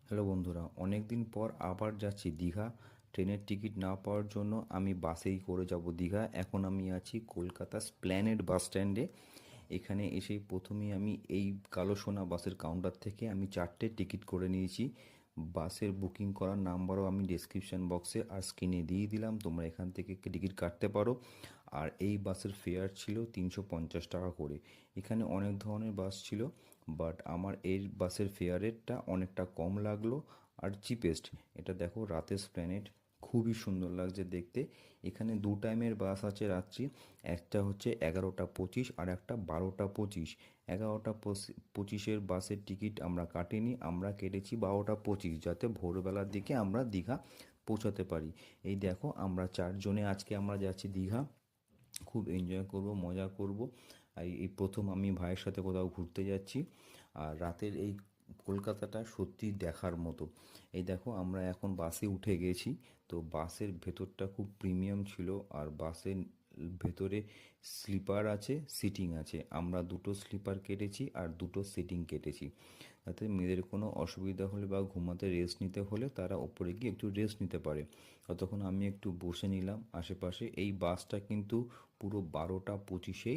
Hello বন্ধুরা, অনেক দিন পর আবার যাচ্ছি দীঘা। ট্রেনের টিকিট না পাওয়ার জন্য আমি বাসেই করে যাব দীঘা। এখন আমি আছি কলকাতা স্প্ল্যানেড বাস স্ট্যান্ডে। এখানে এসেই প্রথমেই আমি এই কালো সোনা বাসের কাউন্টার থেকে আমি 4টে টিকিট করে নিয়েছি। বাসের বুকিং করার নাম্বারও আমি ডেসক্রিপশন বক্সে আর স্ক্রিনে দিয়ে দিলাম, তোমরা এখান থেকে টিকিট কাটতে পারো। আর এই বাসের ফেয়ার ছিল 350 টাকা করে। এখানে অনেক ধরনের বাস ছিল, বাট আমার এই বাসের ফেয়ারেরটা অনেকটা কম লাগলো আর চিপেস্ট। এটা দেখো, রাতের প্ল্যানেট, খুবই সুন্দর লাগছে দেখতে। এখানে দু টাইমের বাস আছে রাত্রি, একটা হচ্ছে 11টা 25 আর একটা 12টা 25। 11টা 25-এর বাসের টিকিট আমরা কাটিনি, আমরা কেটেছি 12টা 25, যাতে ভোরবেলার দিকে আমরা দীঘা পৌঁছাতে পারি। এই দেখো, আমরা 4জনে আজকে আমরা যাচ্ছি দীঘা। খুব এনজয় করব, মজা করব। আর এই প্রথম আমি ভাইয়ের সাথে কোথাও ঘুরতে যাচ্ছি। আর রাতের এই কলকাতাটা সত্যি দেখার মতো। এই দেখো, আমরা এখন বাসে উঠে গেছি। তো বাসের ভেতরটা খুব প্রিমিয়াম ছিল। আর বাসের ভেতরে স্লিপার আছে, সিটিং আছে। আমরা দুটো স্লিপার কেটেছি আর দুটো সিটিং কেটেছি, যাতে মেয়েদের কোনো অসুবিধা হলে বা ঘুমাতে রেস্ট নিতে হলে তারা ওপরে গিয়ে একটু রেস্ট নিতে পারে। ততক্ষণ আমি একটু বসে নিলাম আশেপাশে। এই বাসটা কিন্তু পুরো 12টা 25-এ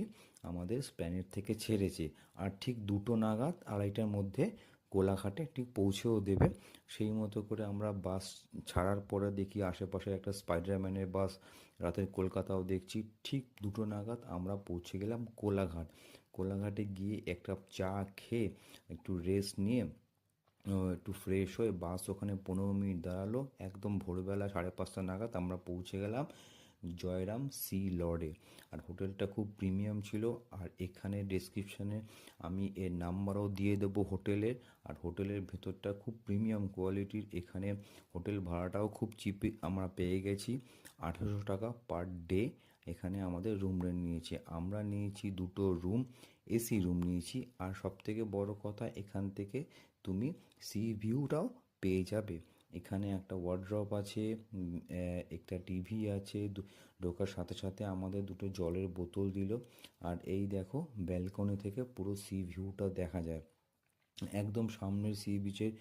আমাদের স্প্ল্যানেড থেকে ছেড়েছে। আর ঠিক 2টো নাগাদ, 2:30টার মধ্যে কোলাঘাটে ঠিক পৌঁছেও দেবে। সেই মতো করে আমরা বাস ছাড়ার পরে দেখি আশেপাশে একটা স্পাইডারম্যানের বাস। রাতের কলকাতাও দেখছি। ঠিক 2টো নাগাদ আমরা পৌঁছে গেলাম কোলাঘাট। কোলাঘাটে গিয়ে একটা চা খেয়ে একটু রেস্ট নিয়ে একটু ফ্রেশ হয়ে বাস ওখানে 15 মিনিট দাঁড়ালো। একদম ভোরবেলা 5:30 নাগাদ আমরা পৌঁছে গেলাম জয়রাম সি লর্ডে। আর হোটেলটা খুব প্রিমিয়াম ছিল। আর এখানে ডেসক্রিপশানে আমি এর নাম্বারও দিয়ে দেবো হোটেলের। আর হোটেলের ভেতরটা খুব প্রিমিয়াম কোয়ালিটির। এখানে হোটেল ভাড়াটাও খুব চিপে আমরা পেয়ে গেছি, 1800 টাকা পার ডে। এখানে আমাদের রুম রেন্ট নিয়েছে, আমরা নিয়েছি দুটো রুম, এসি রুম নিয়েছি। আর সবথেকে বড় কথা, এখান থেকে তুমি সি ভিউটাও পেয়ে যাবে। এখানে একটা ওয়ার্ড্রপ আছে, একটা টিভি আছে। ঢোকার সাথে সাথে আমাদের দুটো জলের বোতল দিল। আর এই দেখো, ব্যালকনি থেকে পুরো সি ভিউটা দেখা যায়। একদম সামনের সি বিচের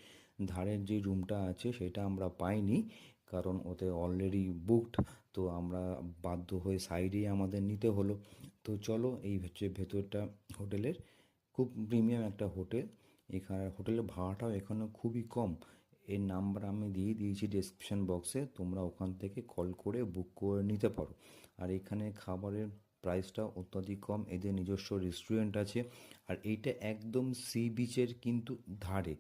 ধারের যে রুমটা আছে সেটা আমরা পাইনি, কারণ ওতে অলরেডি বুকড। তো আমরা বাধ্য হয়ে সাইডেই আমাদের নিতে হলো। তো চলো, এই হচ্ছে ভেতরটা হোটেলের। খুব প্রিমিয়াম একটা হোটেল। এখানে হোটেলের ভাড়াটাও এখানে খুবই কম। এর নাম্বার আমি দিয়ে দিয়েছি ডেসক্রিপশন বক্সে, তোমরা ওখান থেকে কল করে বুক করে নিতে পারো। আর এখানে খাবারের প্রাইসটা অত্যাধিক কম, এদের নিজস্ব রেস্টুরেন্ট আছে। আর এইটা একদম সি বিচের কিন্তু ধারে।